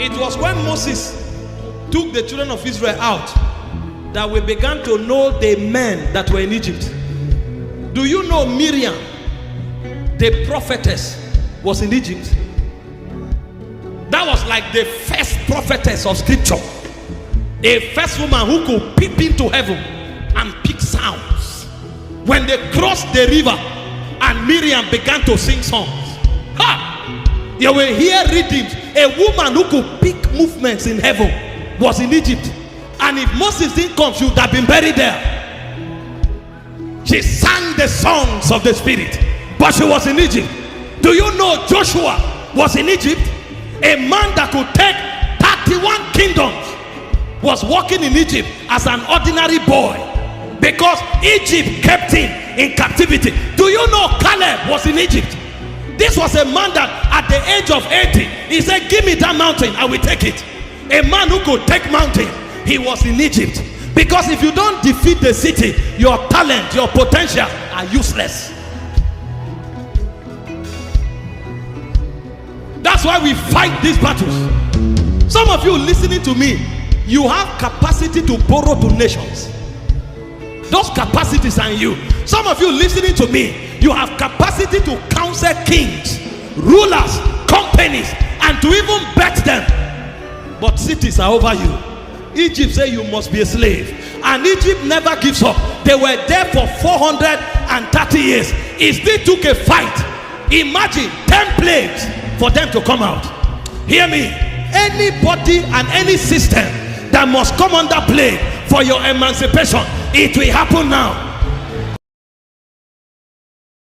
It was when Moses took the children of Israel out that we began to know the men that were in Egypt. Do you know Miriam, the prophetess, was in Egypt? That was like the first prophetess of scripture. A first woman who could peep into heaven and pick sounds. When they crossed the river and Miriam began to sing songs, ha! You will hear rhythms. A woman who could pick movements in heaven was in Egypt. And if Moses didn't come, she would have been buried there. She sang the songs of the spirit, but she was in Egypt. Do you know Joshua was in Egypt? A man that could take 31 kingdoms was walking in Egypt as an ordinary boy, because Egypt kept him in captivity. Do you know Caleb was in Egypt? This was a man that at the age of 80, he said, give me that mountain, I will take it. A man who could take mountain. He was in Egypt. Because if you don't defeat the city, your talent, your potential are useless. That's why we fight these battles. Some of you listening to me, you have capacity to borrow to nations. Those capacities are in you. Some of you listening to me, you have capacity to counsel kings, rulers, companies, and to even bet them. But cities are over you. Egypt said you must be a slave, and Egypt never gives up. They were there for 430 years. It still took a fight. Imagine 10 plagues for them to come out. Hear me. Anybody and any system that must come under plague for your emancipation, it will happen now.